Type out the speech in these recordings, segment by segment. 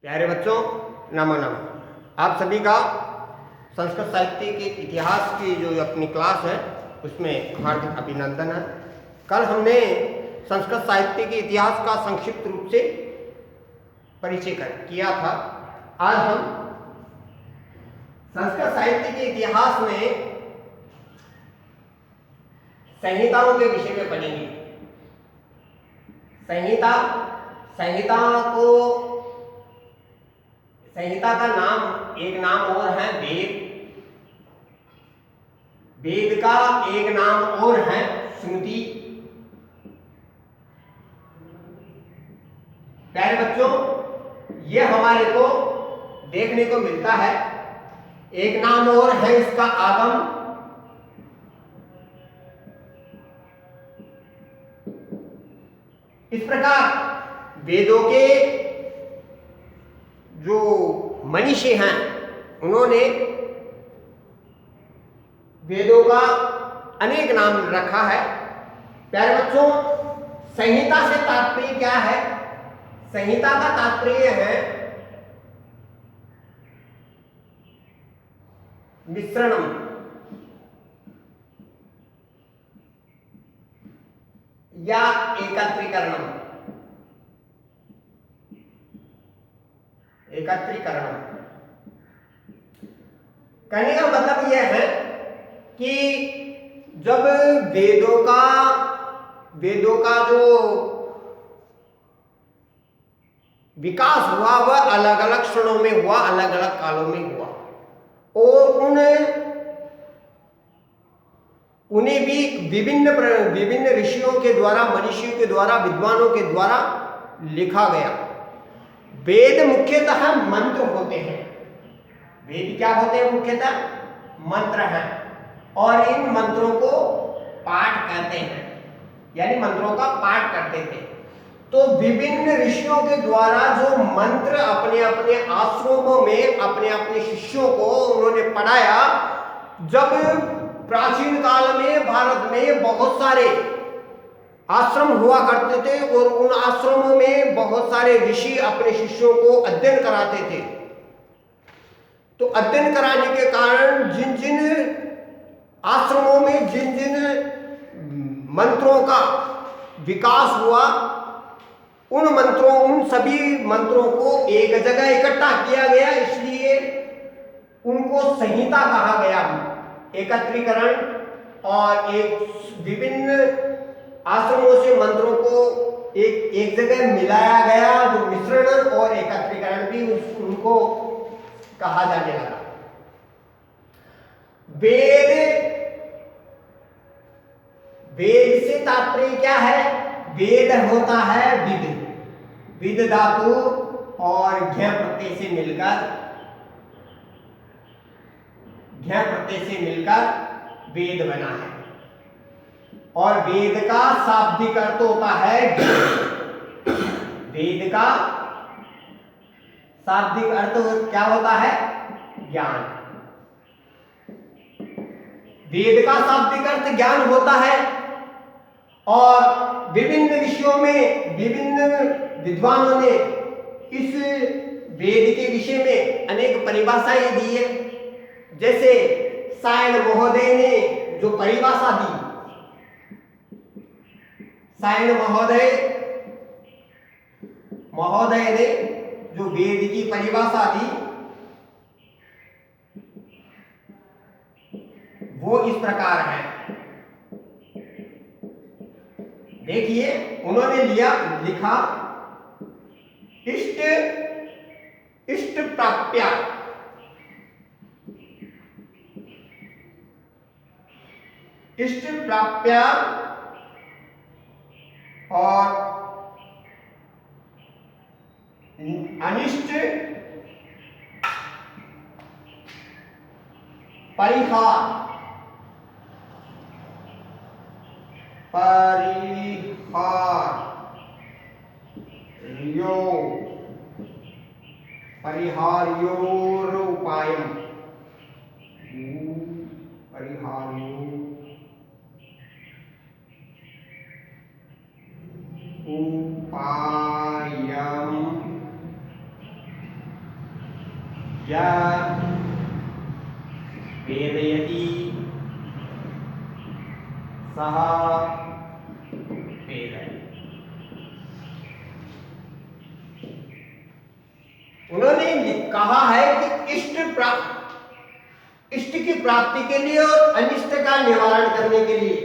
प्यारे बच्चों, नमो नमः। आप सभी का संस्कृत साहित्य के इतिहास की जो अपनी क्लास है उसमें हार्दिक अभिनंदन है। कल हमने संस्कृत साहित्य के इतिहास का संक्षिप्त रूप से परिचय किया था। आज हम संस्कृत साहित्य के इतिहास में संहिताओं के विषय में पढ़ेंगे। संहिता का नाम, एक नाम और है वेद। वेद का एक नाम और है श्रुति। प्यारे बच्चों, ये हमारे को देखने को मिलता है। एक नाम और है इसका आगम। इस प्रकार वेदों के जो मनीषी हैं उन्होंने वेदों का अनेक नाम रखा है। प्यारे बच्चों, संहिता से तात्पर्य क्या है? संहिता का तात्पर्य है मिश्रणम, या एकत्रीकरणम। कहने का मतलब यह है कि जब वेदों का जो विकास हुआ वह अलग अलग क्षणों में हुआ, अलग अलग कालों में हुआ, और उन्हें भी विभिन्न ऋषियों के द्वारा, मनीषियों के द्वारा, विद्वानों के द्वारा लिखा गया। वेद मुख्यतः मंत्र होते हैं। वेद क्या होते हैं? मुख्यतः मंत्र हैं, और इन मंत्रों को पाठ कहते हैं, यानी मंत्रों का पाठ करते थे। तो विभिन्न ऋषियों के द्वारा जो मंत्र अपने अपने आश्रमों में अपने अपने शिष्यों को उन्होंने पढ़ाया। जब प्राचीन काल में भारत में बहुत सारे आश्रम हुआ करते थे, और उन आश्रमों में बहुत सारे ऋषि अपने शिष्यों को अध्ययन कराते थे। तो अध्ययन कराने के कारण जिन जिन आश्रमों में जिन जिन मंत्रों का विकास हुआ, उन सभी मंत्रों को एक जगह इकट्ठा किया गया, इसलिए उनको संहिता कहा गया। एकत्रीकरण और विभिन्न आश्रमों से मंत्रों को एक जगह मिलाया गया, जो मिश्रण और एकत्रीकरण भी उनको कहा जाने लगा। वेद से तात्पर्य क्या है? वेद होता है विद धातु और घ प्रत्यय से मिलकर वेद बना है। और वेद का शाब्दिक अर्थ होता है ज्ञान। वेद का शाब्दिक अर्थ क्या होता है? ज्ञान। वेद का शाब्दिक अर्थ ज्ञान होता है, और विभिन्न ऋषियों में विभिन्न विद्वानों ने इस वेद के विषय में अनेक परिभाषाएं दी है। जैसे सायण महोदय ने जो परिभाषा दी, सायण महोदय ने जो वेद की परिभाषा दी, वो इस प्रकार है। देखिए, उन्होंने लिखा इष्ट प्राप्या, और अनिष्ट परिहार परिहार्योरुपायम, उपायम या वेदयति सह वेदयति। उन्होंने कहा है कि इष्ट की प्राप्ति के लिए और अनिष्ट का निवारण करने के लिए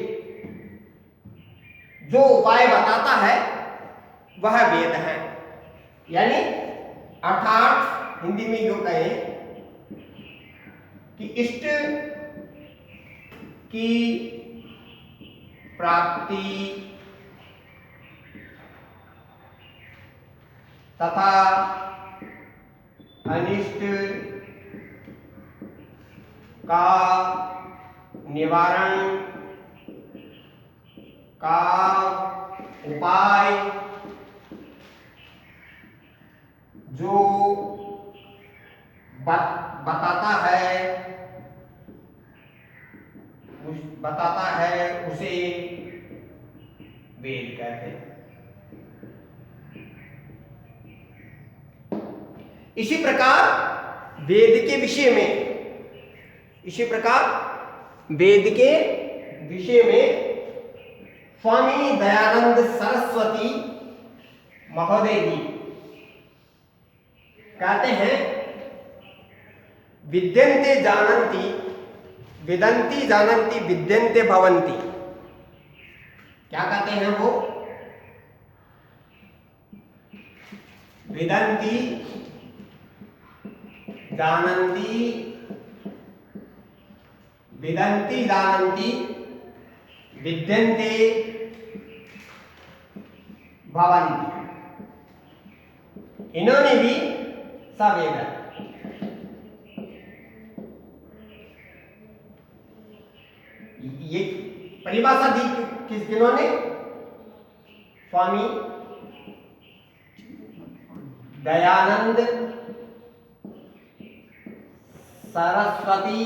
जो उपाय बताता है वह वेद है। यानी अर्थात हिंदी में जो कहें कि इष्ट की प्राप्ति तथा अनिष्ट का निवारण का उपाय जो बताता है उसे वेद कहते हैं। इसी प्रकार वेद के विषय में स्वामी दयानंद सरस्वती महोदय जी कहते हैं, विद्यन्ते जानन्ति विदन्ति जानन्ति विद्यन्ते भवन्ति। क्या कहते हैं वो? विदन्ति जानन्ति विदन्ति जानन्ति विद्यन्ते भवन्ति। इन्होंने भी सवेद ये परिभाषा दी किन्होंने? स्वामी दयानंद सरस्वती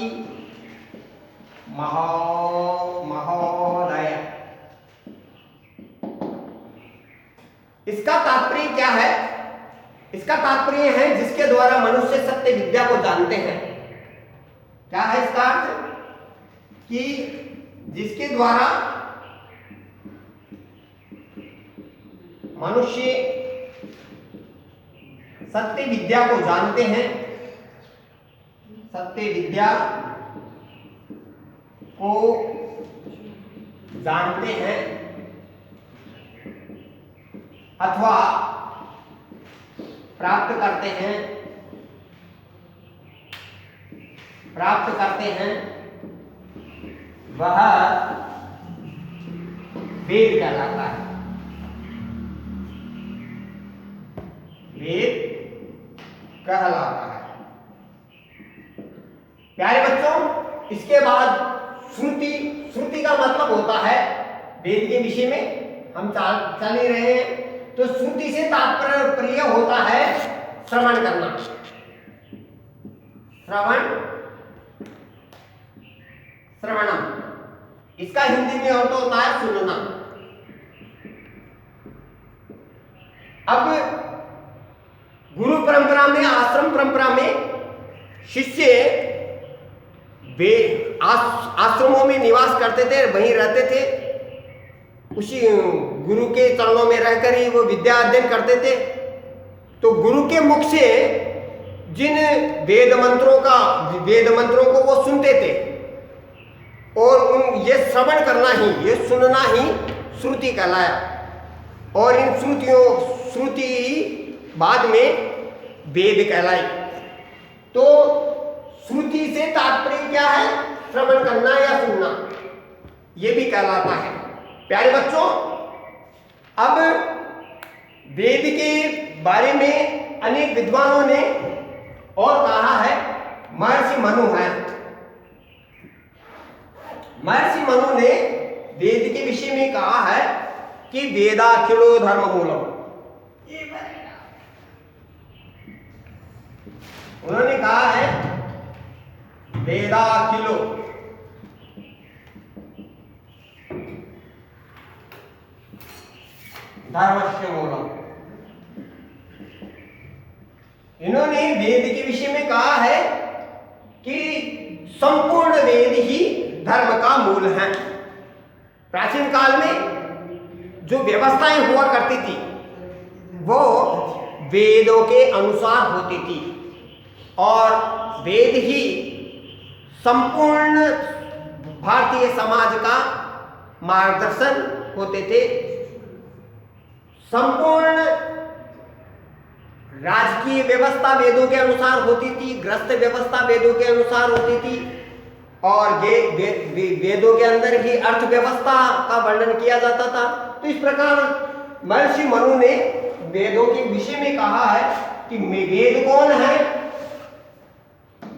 महोदय। इसका तात्पर्य क्या है? इसका तात्पर्य है जिसके द्वारा मनुष्य सत्य विद्या को जानते हैं। क्या है इसका अर्थ? कि जिसके द्वारा मनुष्य सत्य विद्या को जानते हैं, सत्य विद्या को जानते हैं अथवा प्राप्त करते हैं, वह वेद कहलाता है। वेद कहलाता है। प्यारे बच्चों, इसके बाद श्रुति का मतलब होता है, वेद के विषय में हम चल ही रहे हैं, तो श्रुति से तात्पर्य होता है श्रवण करना। श्रवणम, इसका हिंदी में अर्थ होता है सुनना। अब गुरु परंपरा में, आश्रम परंपरा में शिष्य वे आश्रमों में निवास करते थे, वहीं रहते थे, उसी गुरु के चरणों में रहकर ही वो विद्या अध्ययन करते थे। तो गुरु के मुख से जिन वेद मंत्रों को वो सुनते थे, और ये श्रवण करना ही, ये सुनना ही श्रुति कहलाया। और इन श्रुति बाद में वेद कहलाई। तो श्रुति से तात्पर्य क्या है? श्रवण करना या सुनना, ये भी कहलाता है। प्यारे बच्चों, अब वेद के बारे में अनेक विद्वानों ने और कहा है। महर्षि मनु ने वेद के विषय में कहा है कि वेदाखिलो धर्म मूलम। उन्होंने कहा है वेदाखिलो धर्मस्य मूलम। इन्होंने वेद के विषय में कहा है कि संपूर्ण वेद ही धर्म का मूल है। प्राचीन काल में जो व्यवस्थाएं हुआ करती थी वो वेदों के अनुसार होती थी और वेद ही संपूर्ण भारतीय समाज का मार्गदर्शन होते थे। संपूर्ण राजकीय व्यवस्था वेदों के अनुसार होती थी, गृहस्थ व्यवस्था वेदों के अनुसार होती थी और वेदों के अंदर ही अर्थव्यवस्था का वर्णन किया जाता था। तो इस प्रकार महर्षि मनु ने वेदों के विषय में कहा है कि वेद कौन है?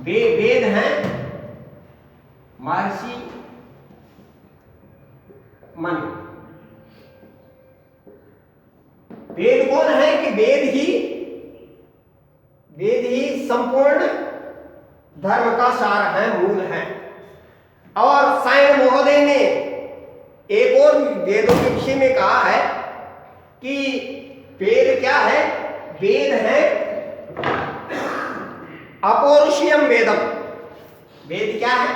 वेद हैं महर्षि मनु। वेद कौन है कि वेद ही संपूर्ण धर्म का सार है, मूल है। और सायण महोदय ने एक और वेदों के विषय में कहा है कि वेद क्या है? वेद है अपौरुषेयम वेदम। वेद क्या है?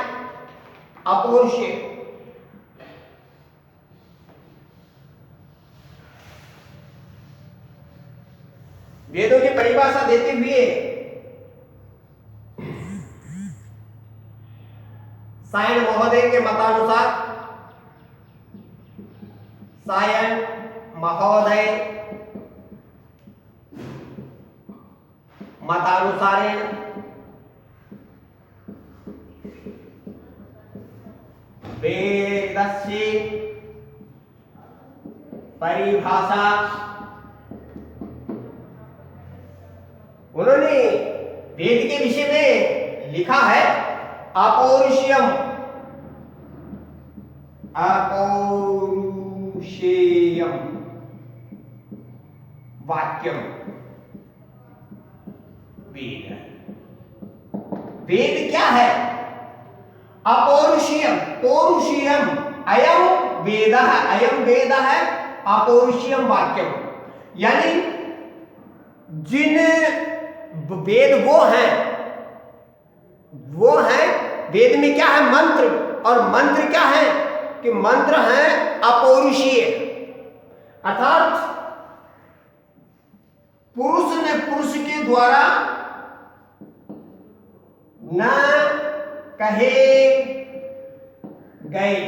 अपौरुषेय। वेदों की परिभाषा देते हुए सायण महोदय के मतानुसार, सायण महोदय मतानुसारेण वेदस्य परिभाषा, उन्होंने वेद के विषय में लिखा है अपौरुषेयम, अपौरुषेयम वाक्यम वेद। वेद क्या है? अपौरुषेयम, पौरुषेयम, अयम वेदः, अयम वेद है अपौरुषेयम वाक्यम। यानी जिन वेद वो हैं वेद में क्या है? मंत्र। और मंत्र क्या है कि मंत्र है अपौरुषीय, अर्थात पुरुष ने पुरुष के द्वारा न कहे गए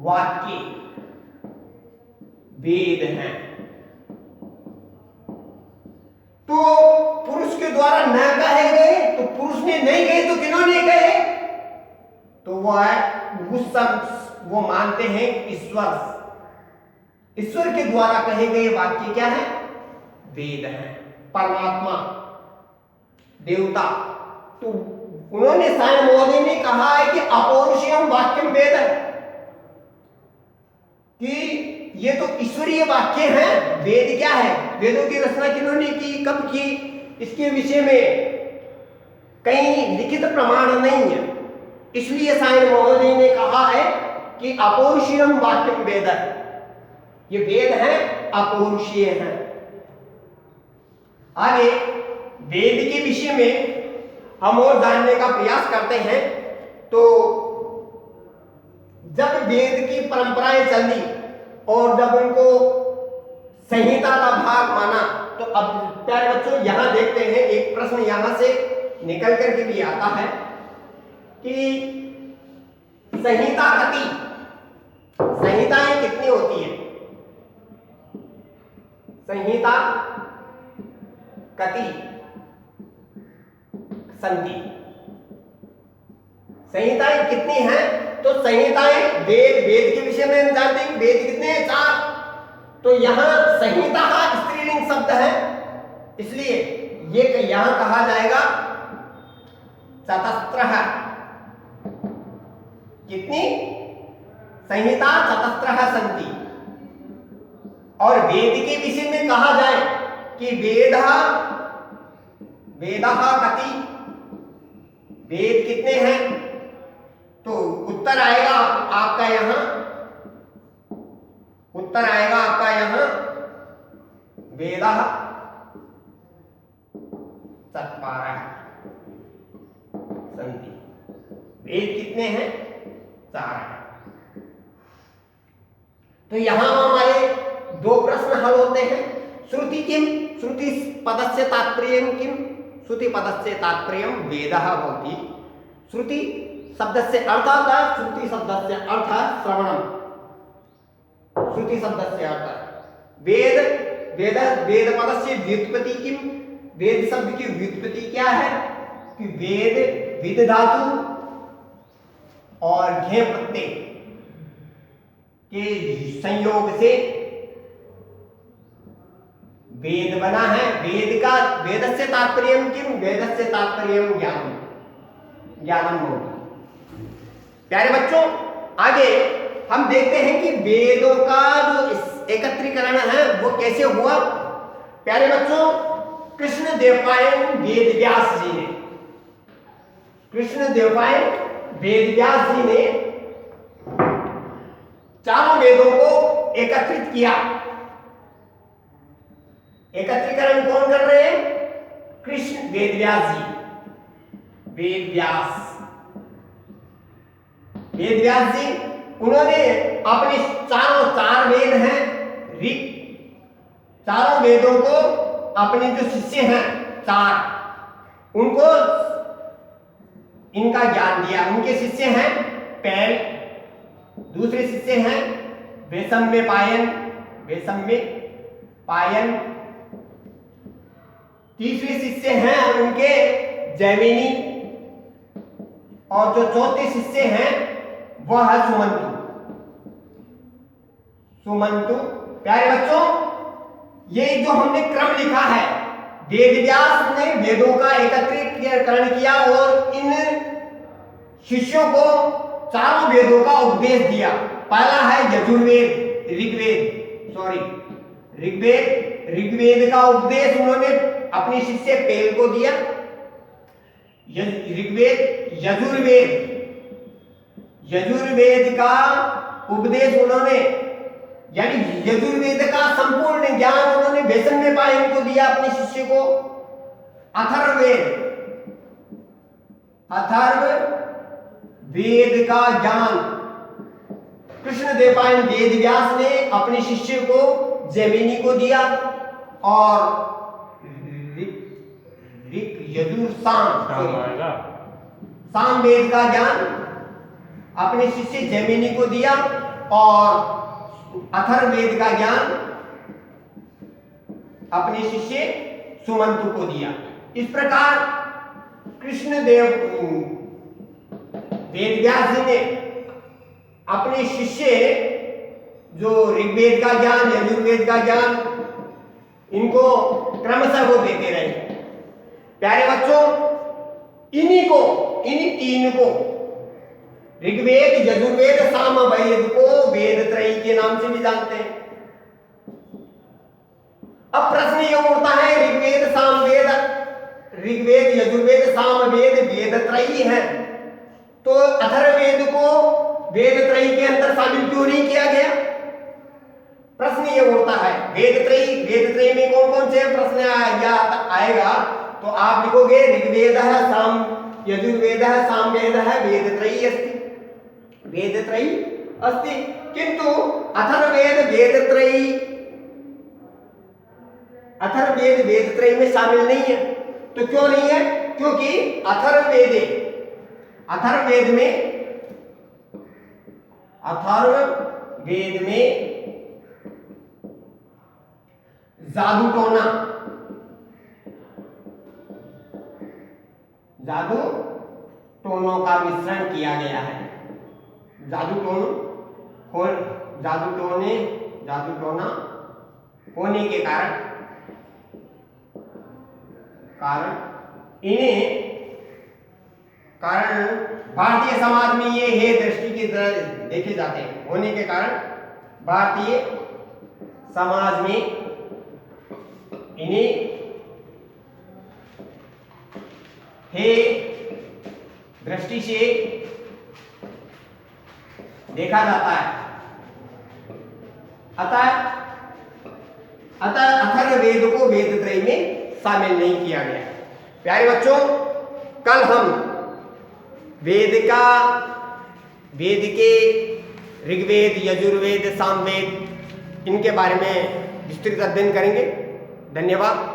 वाक्य वेद हैं। तो पुरुष के द्वारा न कहे गए, तो पुरुष ने नहीं कहे तो किन्होंने कहे? तो वो मानते हैं ईश्वर के द्वारा कहे गए वाक्य क्या है? वेद है, परमात्मा, देवता। तो उन्होंने सायण महोदय ने कहा है कि अपौरुषेयम वाक्यम वेद है, कि ये तो ईश्वरीय वाक्य हैं। वेद क्या है? वेदों की रचना किन्होंने की, कब की, इसके विषय में कहीं लिखित प्रमाण नहीं है। इसलिए सायण महोदय ने कहा है कि अपौरुषेयम वाक्यम वेद है, ये वेद है, अपौरुषीय है। आगे वेद के विषय में हम और जानने का प्रयास करते हैं। तो जब वेद की परंपराएं चली और जब उनको संहिता का भाग माना, तो अब प्यारे बच्चों यहां देखते हैं, एक प्रश्न यहां से निकल करके भी आता है कि संहिता कति, संहिताएं कितनी होती है? संहिता कति संति, संहिताएं कितनी हैं? तो संहिताएं वेद के विषय में हम जानते हैं वेद कितने हैं? 4। तो यहां संहिता स्त्रीलिंग शब्द है, इसलिए ये यहां कहा जाएगा चतस्त्रः। कितनी? संहिता चतस्त्रः सन्ति। और वेद के विषय में कहा जाए कि वेदः कति, वेद कितने हैं? तो उत्तर आएगा आपका यहां, वेदः चत्वारः सन्ति। वेद कितने हैं? 4 हैं। तो यहां हमारे 2 प्रश्न हल होते हैं। श्रुति किम? श्रुति पदस्य तात्पर्यं किम? श्रुति पदस्य तात्पर्यं वेदः भवति। श्रुति शब्दस्य अर्थः, श्रुति शब्दस्य अर्थः श्रवणम्। श्रुति शब्दस्य अर्थः वेद, वेद वेद पदस्य व्युत्पत्ति किम? वेद शब्द की व्युत्पत्ति क्या है? कि वेद विद धातु और घे प्रत्यय के संयोग से वेद बना है। वेद का, वेदस्य तात्पर्यं किम? वेदस्य तात्पर्यं ज्ञानम्, ज्ञानम् होगी। प्यारे बच्चों, आगे हम देखते हैं कि वेदों का जो एकत्रीकरण है वो कैसे हुआ। प्यारे बच्चों, कृष्ण देवपायन वेद व्यास जी ने, कृष्ण देवपायन वेद व्यास जी ने चारों वेदों को एकत्रित किया। एकत्रीकरण कौन कर रहे हैं? कृष्ण वेद व्यास जी। वेद व्यास, वेद व्यास जी, उन्होंने अपने चारों 4 वेद हैं ऋग, चारों वेदों को अपने जो शिष्य हैं 4, उनको इनका ज्ञान दिया। उनके शिष्य हैं पैल, दूसरे शिष्य हैं वैषम्य पायन, वैषम्य पायन, तीसरे शिष्य हैं उनके जैमिनी, और जो चौथे शिष्य हैं वह है सुमंतु। सुमंतु। प्यारे बच्चों, ये जो हमने क्रम लिखा है, वेद व्यास ने वेदों का एकत्रीकरण किया और इन शिष्यों को चारों वेदों का उपदेश दिया। पहला है यजुर्वेद, ऋग्वेद, सॉरी ऋग्वेद, ऋग्वेद का उपदेश उन्होंने अपने शिष्य पेल को दिया। ऋग्वेद, यजुर्वेद, यजुर्वेद का उपदेश उन्होंने, यानी यजुर्वेद का संपूर्ण ज्ञान उन्होंने वैषम्य पायन को दिया अपने शिष्य को। अथर्ववेद, अथर्ववेद का ज्ञान कृष्ण देवपायन वेद व्यास ने अपने शिष्य को जैमिनी को दिया। और यजुर साम वेद का ज्ञान अपने शिष्य जैमिनी को दिया और अथर्ववेद का ज्ञान अपने शिष्य सुमंतु को दिया। इस प्रकार कृष्णदेव वेद व्यास जी ने अपने शिष्य जो ऋग्वेद का ज्ञान, यजुर्वेद का ज्ञान, इनको क्रमशः वो देते रहे। प्यारे बच्चों, इन्हीं को, इन्हीं 3 को, ऋग्वेद, यजुर्वेद, सामवेद को वेद त्रयी के नाम से भी जानते हैं। अब प्रश्न ये उठता है, ऋग्वेद, सामवेद, ऋग्वेद, यजुर्वेद, सामवेद वेद त्रयी है, तो अथर्ववेद को वेद त्रयी के अंदर शामिल क्यों नहीं किया गया? प्रश्न ये उठता है। वेद त्रयी में कौन कौन से प्रश्न आएगा? तो आप लिखोगे ऋग्वेद है, साम यजुर्वेद है, सामवेद है, वेद त्रयी अस्ति, वेद त्रयी अस्ति। किंतु अथर्ववेद वेद त्रयी, अथर्ववेद वेद त्रयी में शामिल नहीं है। तो क्यों नहीं है? क्योंकि अथर्ववेद में जादू टोनों का मिश्रण किया गया है। जादू टोना होने के कारण भारतीय समाज में ये हे दृष्टि की तरह देखे जाते हैं। होने के कारण भारतीय समाज में इन्हें हे दृष्टि से देखा जाता है। अतः अथर्ववेद को वेद त्रयी में शामिल नहीं किया गया। प्यारे बच्चों, कल हम वेद के ऋग्वेद, यजुर्वेद, सामवेद, इनके बारे में विस्तृत अध्ययन करेंगे। धन्यवाद।